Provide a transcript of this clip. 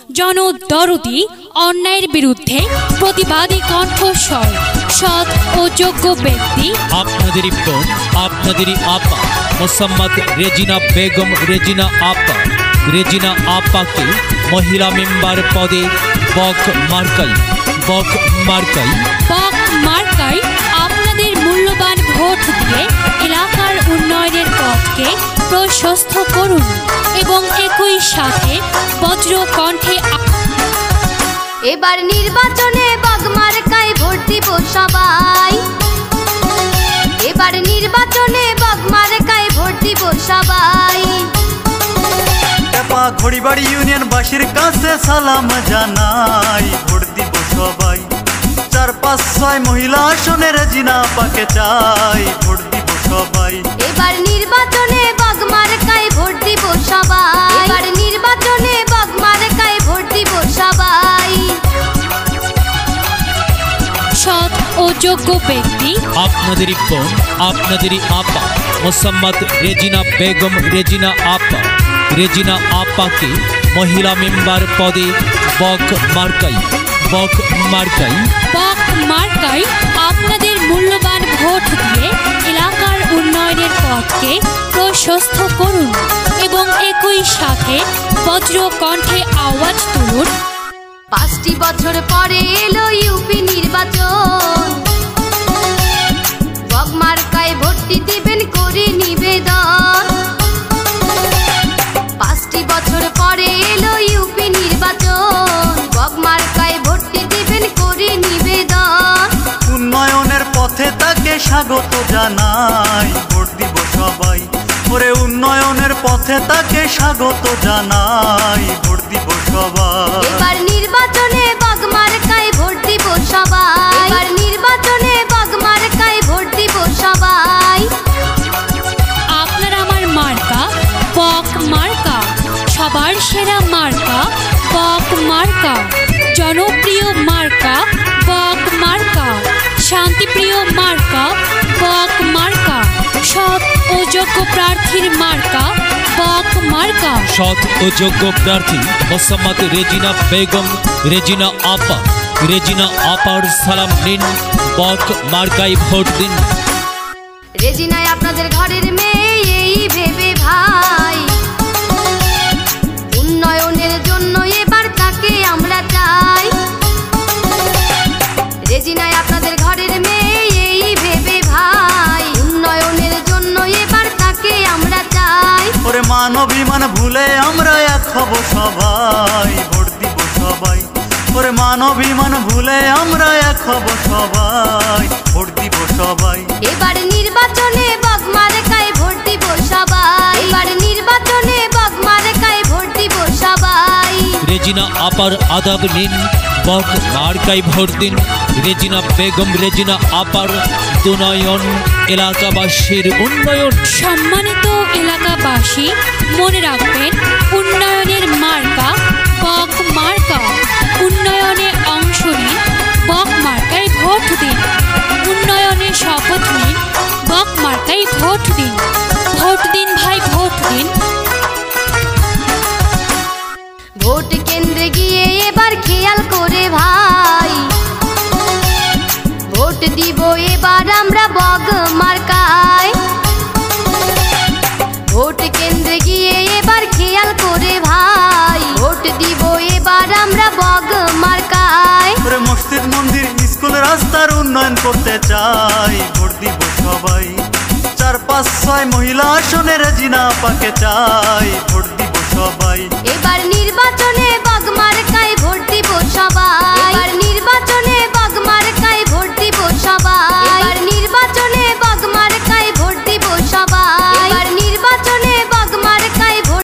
জনদরদি, অন্যায়ের বিরুদ্ধে প্রতিবাদী কণ্ঠস্বর, সৎ ও যোগ্য ব্যক্তি আপনাদেরই বোন, আপনাদেরই আপা মোসাম্মদ রেজিনা বেগম রেজিনা আপা। রেজিনা আপাকে মহিলা মেম্বার পদে বক মার্কাই আপনাদের মূল্যবান ভোট দিয়ে এলাকার উন্নয়নের পথকে প্রশস্ত করুন এবং একই সাথে বজ্র কণ্ঠে এবার নির্বাচনে বক মার্কায় ভোট দিব সবাই। এবার নির্বাচনে বক মার্কায় ভোট দিব সবাই। ঘড়িবাড়ি ইউনিয়নবাসীর কাছে সালাম জানাই, ভোট দিব সবাই। 4-5-6 মহিলা আসনে রেজিনা আপাকে চাই, ভোট দিব সবাই। এবার নির্বাচনে বক মার্কায় ভোট দিব সবাই। এবার নির্বাচনে বক মার্কায় ভোট দিব সবাই। সৎ ও যোগ্য ব্যক্তি আপনাদেরই বোন, আপনাদেরই আপা মোসাম্মদ রেজিনা বেগম রেজিনা আপা। রেজিনা আপাকে মহিলা মেম্বার পদে বক মার্কাই আপনাদের মূল্যবান ভোট দিয়ে এলাকার উন্নয়নের পথকে প্রশস্ত করুন এবং একই সাথে বজ্র কণ্ঠে আওয়াজ তুলুন। 5টি বছর পরে এলো ইউপি নির্বাচন, বক মার্কায় ভোটটি দিবেন করে নিবেদন। 5টি বছর পরে এলো ইউপি নির্বাচন, বক মার্কায় ভোটটি দিবেন করে নিবেদন। উন্নয়নের পথে তাকে স্বাগত জানাই, ভোট দিব সবাই। ওরে উন্নয়নের পথে তাকে স্বাগত জানাই, ভোট দিব সবাই। এবার নির্বাচনে বক মার্কায় ভোট দিব সবাই। এবার নির্বাচনে বক মার্কায় ভোট দিব সবাই। আপনার আমার মার্কা বক মার্কা, সবার সেরা মার্কা বক মার্কা, জনপ্রিয় মার্কা বক মার্কা, শান্তিপ্রিয় মার্কা বক মার্কা, সৎ ও যোগ্য প্রার্থীর মার্কা বক মার্কা। সৎ ও যোগ্য প্রার্থী মোসাম্মদ রেজিনা বেগম রেজিনা আপা। রেজিনা আপার সালাম নিন, বক মার্কায় ভোট দিন। রেজিনায় আপনাদের ঘরের মেয়ে এই ভেবে ভাই, উন্নয়নের জন্য এবার তাকে আমরা চাই। রেজিনায় আপনাদের ঘরের মেয়ে এই ভেবে ভাই, উন্নয়নের জন্য এবার তাকে আমরা চাই। ওরে মান অভিমান ভুলে আমরা এক হব সবাই, ভোট দিব সবাই। ওরে মান অভিমান ভুলে আমরা এক হব সবাই, ভোট দিব সবাই। এবার নির্বাচনে বক মার্কায় ভোট দিব সবাই। এবার নির্বাচনে বক মার্কায় ভোট দিব সবাই। রেজিনা আপার আদাব নিন, বক মার্কায় ভোট দিন। রেজিনা বেগম রেজিনা আপার উন্নয়ন, এলাকাবাসীর উন্নয়ন। সম্মানিত এলাকাবাসী, মনে রাখবেন উন্নয়নের মার্কা বক মার্কা। উন্নয়নে অংশ নিন, বক মার্কায় ভোট দিন। উন্নয়নে শপথ নিন, বক মার্কায় ভোট দিন। ভোট দিন ভাই, ভোট দিন। ভোট কেন্দ্রে গিয়ে এবার খেয়াল করে ভাই, ভোট দিব এবার আমরা বক মার্কায়। ভোট কেন্দ্রে গিয়ে এবার খেয়াল করে ভাই, ভোট দিব এবার আমরা বক মার্কায়। ওরে মসজিদ মন্দির স্কুল রাস্তার উন্নয়ন করতে চাই, ভোট দিব সবাই। 4-5-6 মহিলা আসনে রেজিনা আপাকে চাই, ভোট দিব সবাই।